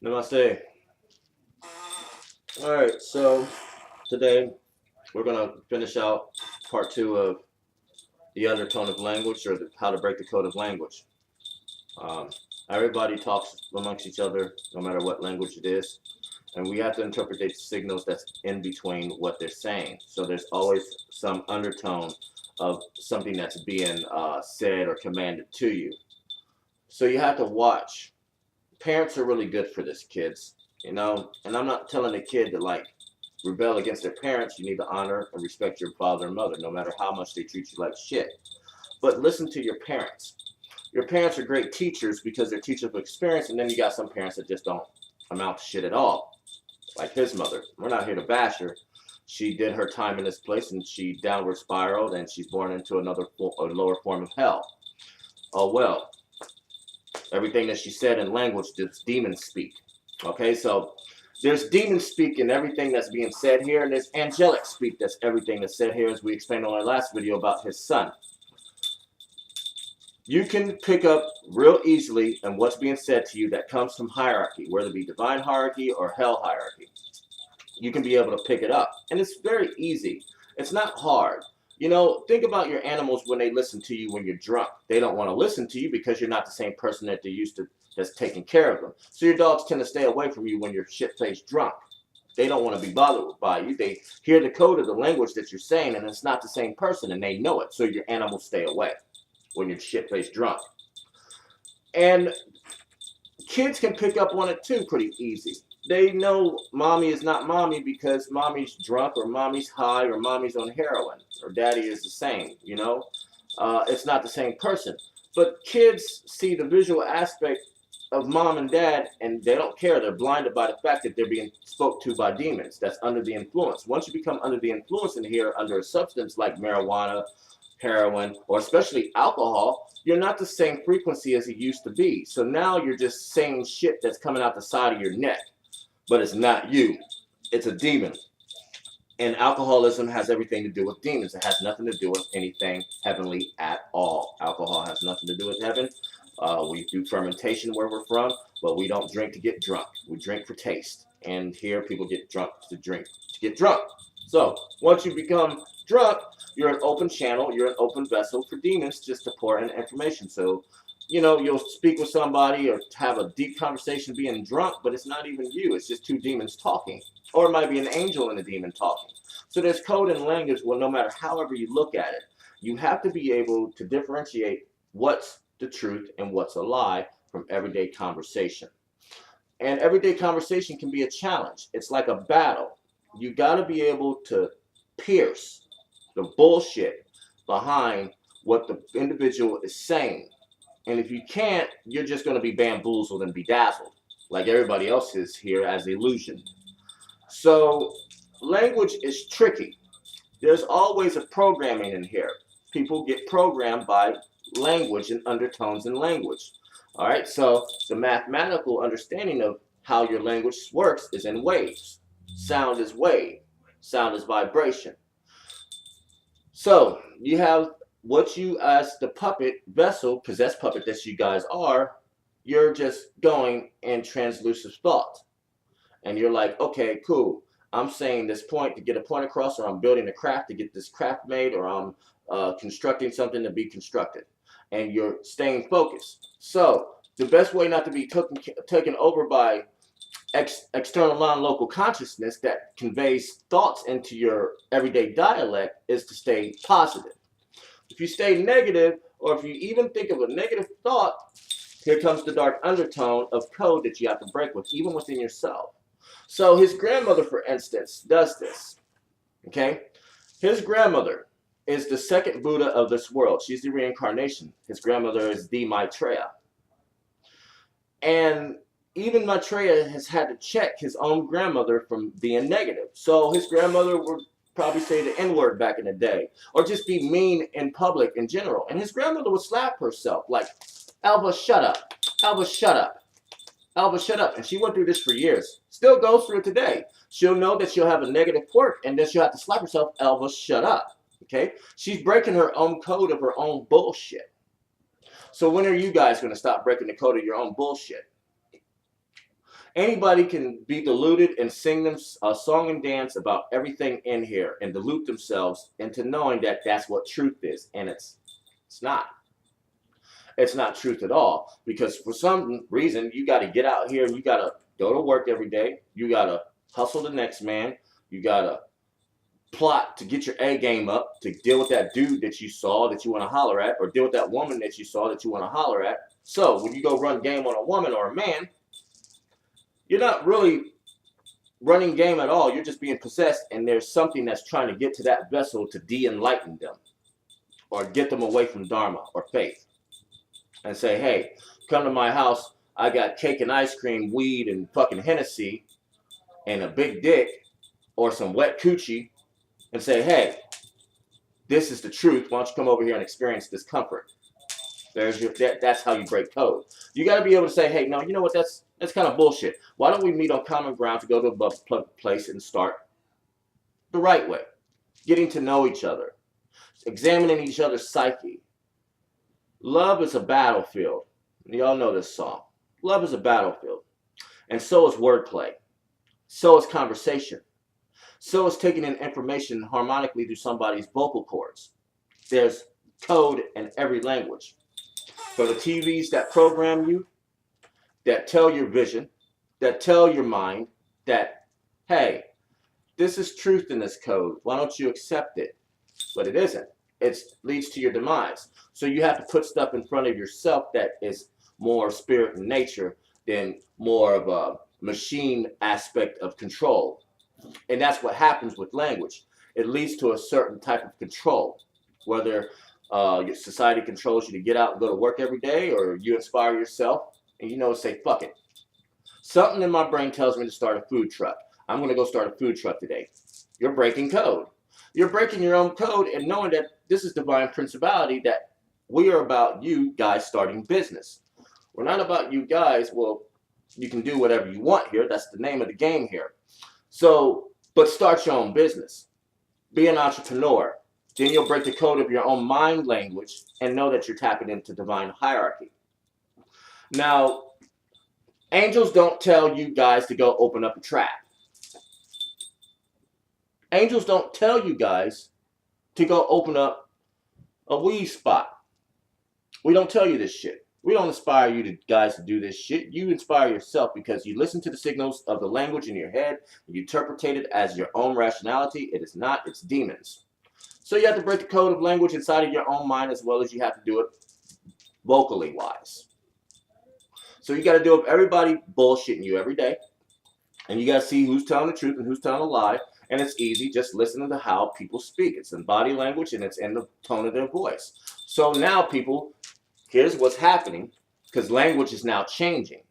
Namaste. Alright, so today we're going to finish out part 2 of the undertone of language, or how to break the code of language. Everybody talks amongst each other, no matter what language it is, and we have to interpret the signals that's in between what they're saying. So there's always some undertone of something that's being said or commanded to you. So you have to watch. Parents are really good for this, kids. And I'm not telling a kid to rebel against their parents. You need to honor and respect your father and mother, no matter how much they treat you like shit. But listen to your parents. Your parents are great teachers because they're teachers of experience, and then you got some parents that just don't amount to shit at all. Like his mother. We're not here to bash her. She did her time in this place, and she downward spiraled, and she's born into a lower form of hell. Oh well. Everything that she said in language, does demons speak. Okay, so there's demon speak in everything that's being said here, and there's angelic speak that's everything that's said here, as we explained on our last video about his son. You can pick up real easily on what's being said to you that comes from hierarchy, whether it be divine hierarchy or hell hierarchy. You can be able to pick it up, and it's very easy. It's not hard. Think about your animals when they listen to you when you're drunk. They don't want to listen to you because you're not the same person that they used to that's taking care of them. So your dogs tend to stay away from you when you're shit-faced drunk. They don't want to be bothered by you. They hear the code of the language that you're saying, and it's not the same person, and they know it. So your animals stay away when you're shit-faced drunk. And kids can pick up on it too pretty easy. They know mommy is not mommy because mommy's drunk, or mommy's high, or mommy's on heroin, or daddy is the same, It's not the same person. But kids see the visual aspect of mom and dad, and they don't care. They're blinded by the fact that they're being spoke to by demons. That's under the influence. Once you become under the influence in here, under a substance like marijuana, heroin, or especially alcohol, you're not the same frequency as you used to be. So now you're just saying shit that's coming out the side of your neck. But it's not you. It's a demon. And alcoholism has everything to do with demons. It has nothing to do with anything heavenly at all. Alcohol has nothing to do with heaven. We do fermentation where we're from, but we don't drink to get drunk. We drink for taste. And here people get drunk to get drunk. So once you become drunk, you're an open channel. You're an open vessel for demons just to pour in information. So you'll speak with somebody or have a deep conversation being drunk, but it's not even you. It's just two demons talking. Or it might be an angel and a demon talking. So there's code in language. Well, no matter however you look at it, you have to be able to differentiate what's the truth and what's a lie from everyday conversation. And everyday conversation can be a challenge. It's like a battle. You got to be able to pierce the bullshit behind what the individual is saying. And if you can't, you're just going to be bamboozled and bedazzled, like everybody else is here as illusioned. So language is tricky. There's always a programming in here. People get programmed by language and undertones in language. All right, so the mathematical understanding of how your language works is in waves. Sound is wave. Sound is vibration. So you have what you, as the puppet vessel, possessed puppet that you guys are, you're just going in translucent thought. And you're like, okay, cool. I'm saying this point to get a point across, or I'm building a craft to get this craft made, or I'm constructing something to be constructed. And you're staying focused. So the best way not to be taken over by external non-local consciousness that conveys thoughts into your everyday dialect is to stay positive. If you stay negative, or if you even think of a negative thought, here comes the dark undertone of code that you have to break with, even within yourself. So his grandmother, for instance, does this. Okay? His grandmother is the second Buddha of this world. She's the reincarnation. His grandmother is the Maitreya. And even Maitreya has had to check his own grandmother from being negative. So his grandmother would probably say the N-word back in the day, or just be mean in public in general. And his grandmother would slap herself like, Alba, shut up. Alba, shut up. Alva, shut up. And she went through this for years. Still goes through it today. She'll know that she'll have a negative quirk, and then she'll have to slap herself, Alva, shut up. Okay? She's breaking her own code of her own bullshit. So when are you guys going to stop breaking the code of your own bullshit? Anybody can be deluded and sing them a song and dance about everything in here and delude themselves into knowing that that's what truth is. And it's not. It's not truth at all, because for some reason you got to get out here and you got to go to work every day. You got to hustle the next man. You got to plot to get your A game up, to deal with that dude that you saw that you want to holler at, or deal with that woman that you saw that you want to holler at. So when you go run game on a woman or a man, you're not really running game at all. You're just being possessed, and there's something that's trying to get to that vessel to de-enlighten them or get them away from Dharma or faith. And say, hey, come to my house. I got cake and ice cream, weed, and fucking Hennessy, and a big dick, or some wet coochie, and say, hey, this is the truth. Why don't you come over here and experience this comfort? That's how you break code. You got to be able to say, hey, no, you know what? That's kind of bullshit. Why don't we meet on common ground to go to a place and start the right way, getting to know each other, examining each other's psyche. Love is a battlefield. Y'all know this song. Love is a battlefield. And so is wordplay. So is conversation. So is taking in information harmonically through somebody's vocal cords. There's code in every language. For the TVs that program you, that tell your vision, that tell your mind that, hey, this is truth in this code. Why don't you accept it? But it isn't. It leads to your demise. So you have to put stuff in front of yourself that is more spirit in nature than more of a machine aspect of control. And that's what happens with language. It leads to a certain type of control, whether your society controls you to get out and go to work every day, or you inspire yourself and say, fuck it. Something in my brain tells me to start a food truck. I'm going to go start a food truck today. You're breaking code. You're breaking your own code and knowing that this is divine principality, that we are about you guys starting business. We're not about you guys. Well, you can do whatever you want here. That's the name of the game here. So, but start your own business. Be an entrepreneur. Then you'll break the code of your own mind language and know that you're tapping into divine hierarchy. Now, angels don't tell you guys to go open up a trap. Angels don't tell you guys to go open up a weed spot. We don't tell you this shit. We don't inspire you guys to do this shit. You inspire yourself because you listen to the signals of the language in your head and you interpret it as your own rationality. It is not, it's demons. So you have to break the code of language inside of your own mind as well as you have to do it vocally wise. So you got to deal with everybody bullshitting you every day. And you got to see who's telling the truth and who's telling a lie. And it's easy, just listening to how people speak. It's in body language and it's in the tone of their voice. So now people, here's what's happening, because language is now changing.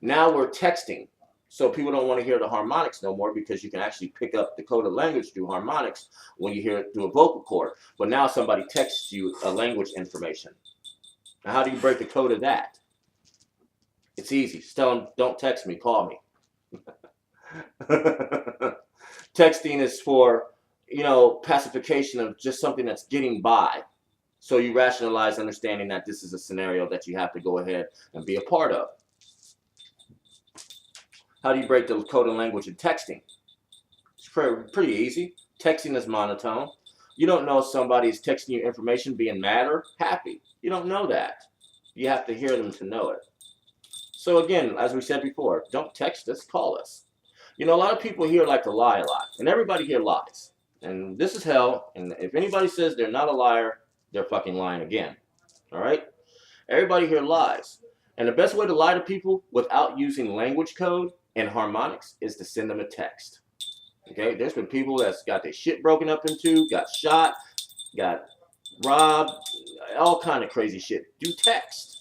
Now we're texting. So people don't want to hear the harmonics no more, because you can actually pick up the code of language through harmonics when you hear it through a vocal cord. But now somebody texts you a language information. Now how do you break the code of that? It's easy. Just tell them, don't text me, call me. Texting is for, pacification of just something that's getting by. So you rationalize understanding that this is a scenario that you have to go ahead and be a part of. How do you break the code of language in texting? It's pretty easy. Texting is monotone. You don't know if somebody is texting you information being mad or happy. You don't know that. You have to hear them to know it. So again, as we said before, don't text us, call us. A lot of people here like to lie a lot, and everybody here lies. And this is hell, and if anybody says they're not a liar, they're fucking lying again. All right? Everybody here lies. And the best way to lie to people without using language code and harmonics is to send them a text. Okay? There's been people that's got their shit broken up into, got shot, got robbed, all kind of crazy shit. Do text.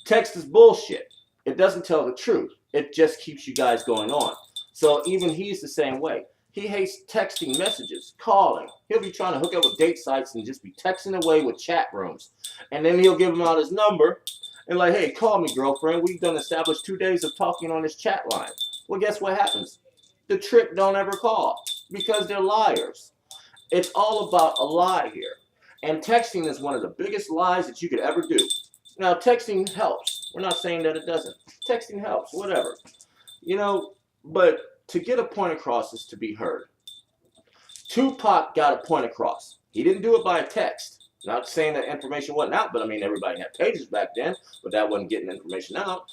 Text is bullshit. It doesn't tell the truth. It just keeps you guys going on. So even he's the same way. He hates texting messages, calling. He'll be trying to hook up with date sites and just be texting away with chat rooms. And then he'll give him out his number, And like, hey, call me, girlfriend. We've done established 2 days of talking on this chat line. Well, guess what happens? The trick don't ever call because they're liars. It's all about a lie here. And texting is one of the biggest lies that you could ever do. Now, texting helps. We're not saying that it doesn't. Texting helps, whatever. But to get a point across is to be heard. Tupac got a point across. He didn't do it by a text. Not saying that information wasn't out, but I mean, everybody had pages back then, but that wasn't getting information out.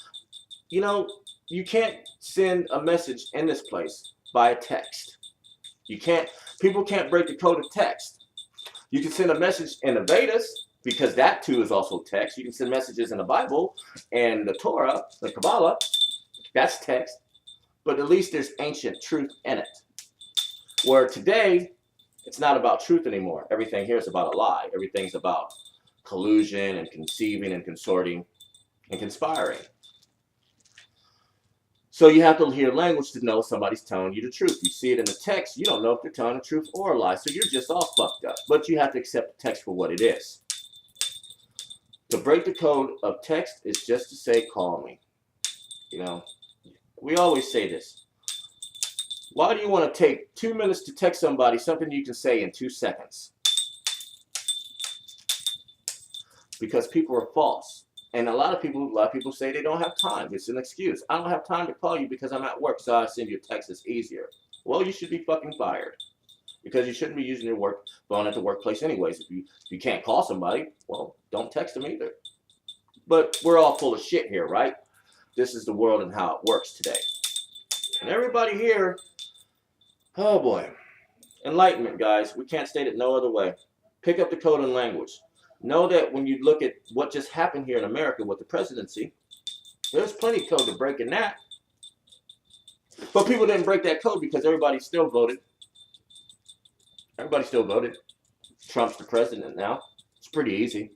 You can't send a message in this place by a text. People can't break the code of text. You can send a message in the Vedas, because that too is also text. You can send messages in the Bible and the Torah, the Kabbalah, that's text. But at least there's ancient truth in it. Where today, it's not about truth anymore. Everything here is about a lie. Everything's about collusion and conceiving and consorting and conspiring. So you have to hear language to know somebody's telling you the truth. You see it in the text, you don't know if they're telling the truth or a lie. So you're just all fucked up. But you have to accept the text for what it is. To break the code of text is just to say, call me. We always say this. Why do you want to take 2 minutes to text somebody something you can say in 2 seconds? Because people are false. And a lot of people say they don't have time. It's an excuse. I don't have time to call you because I'm at work, so I send you a text. It's easier. Well, you should be fucking fired. Because you shouldn't be using your work phone at the workplace anyways. If you can't call somebody, well, don't text them either. But we're all full of shit here, right? This is the world and how it works today. And everybody here, oh boy. Enlightenment, guys. We can't state it no other way. Pick up the code in language. Know that when you look at what just happened here in America with the presidency, there's plenty of code to break in that. But people didn't break that code because everybody still voted. Everybody still voted. Trump's the president now. It's pretty easy.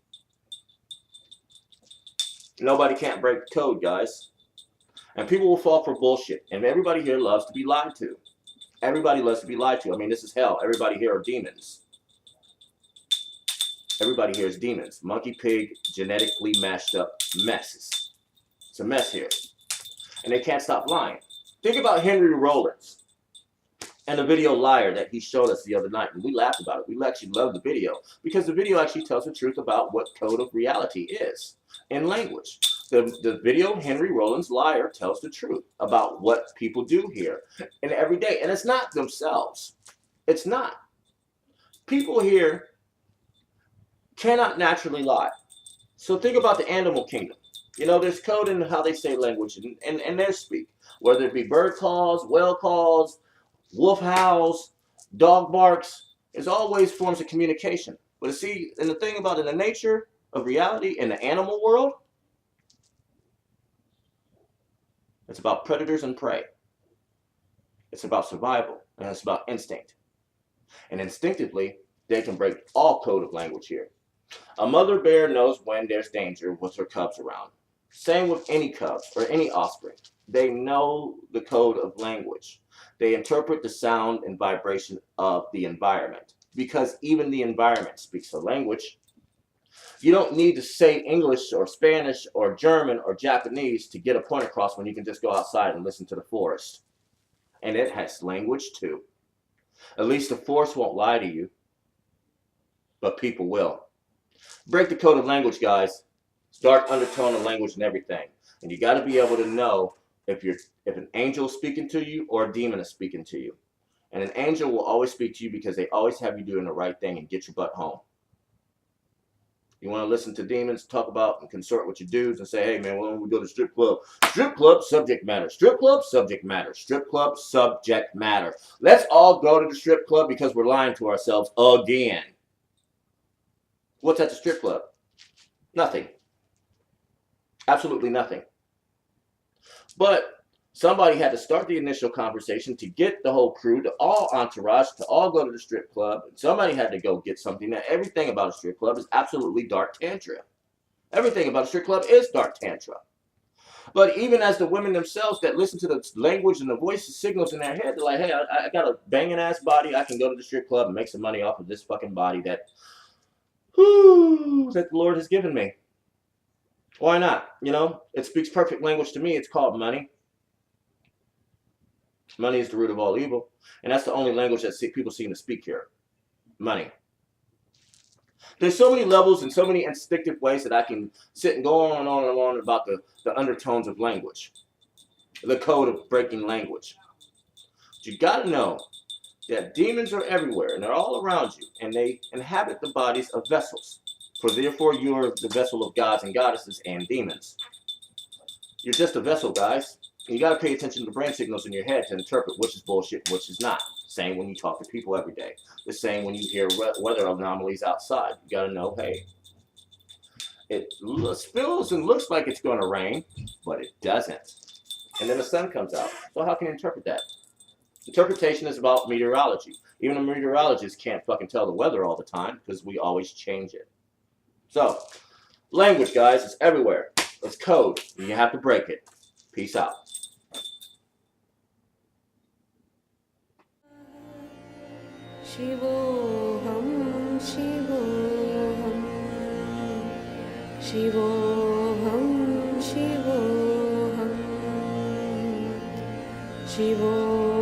Nobody can't break the code, guys. And people will fall for bullshit. And everybody here loves to be lied to. Everybody loves to be lied to. I mean, this is hell. Everybody here are demons. Everybody here is demons. Monkey, pig, genetically mashed up messes. It's a mess here. And they can't stop lying. Think about Henry Rollins and the video Liar that he showed us the other night. And we laughed about it. We actually loved the video. Because the video actually tells the truth about what code of reality is in language. The video Henry Rollins Liar tells the truth about what people do here and every day. And it's not themselves. It's not. People here cannot naturally lie. So think about the animal kingdom. There's code in how they say language and their speak. Whether it be bird calls, whale calls, wolf howls, dog barks. There's always forms of communication. But see, and the thing about in the nature of reality in the animal world, it's about predators and prey. It's about survival, and it's about instinct. And instinctively, they can break all code of language here. A mother bear knows when there's danger with her cubs around. Same with any cubs or any offspring. They know the code of language. They interpret the sound and vibration of the environment because even the environment speaks a language. You don't need to say English or Spanish or German or Japanese to get a point across when you can just go outside and listen to the forest. And it has language too. At least the forest won't lie to you, but people will. Break the code of language, guys. Dark undertone of language and everything. And you got to be able to know if an angel is speaking to you or a demon is speaking to you. And an angel will always speak to you because they always have you doing the right thing and get your butt home. You want to listen to demons talk about and consort with your dudes and say, hey, man, why don't we go to strip club? Strip club, subject matter. Strip club, subject matter. Strip club, subject matter. Let's all go to the strip club because we're lying to ourselves again. What's at the strip club? Nothing. Absolutely nothing. But somebody had to start the initial conversation to get the whole crew, the all entourage, to all go to the strip club. And somebody had to go get something. Now, everything about a strip club is absolutely dark tantra. Everything about a strip club is dark tantra. But even as the women themselves that listen to the language and the voice signals in their head, they're like, hey, I got a banging ass body. I can go to the strip club and make some money off of this fucking body that the Lord has given me. Why not? It speaks perfect language to me. It's called money. Money is the root of all evil. And that's the only language that people seem to speak here. Money. There's so many levels and so many instinctive ways that I can sit and go on and on and on about the undertones of language, the code of breaking language. But you got to know that demons are everywhere and they're all around you, and they inhabit the bodies of vessels. For therefore you are the vessel of gods and goddesses and demons. You're just a vessel, guys. And you got to pay attention to the brain signals in your head to interpret which is bullshit and which is not. Same when you talk to people every day. The same when you hear weather anomalies outside. You got to know, hey, it feels and looks like it's going to rain, but it doesn't. And then the sun comes out. So how can you interpret that? Interpretation is about meteorology. Even a meteorologist can't fucking tell the weather all the time because we always change it. So, language, guys, is everywhere. It's code, and you have to break it. Peace out. Shivoham, Shivoham, Shivoham, Shivoham, Shivoham.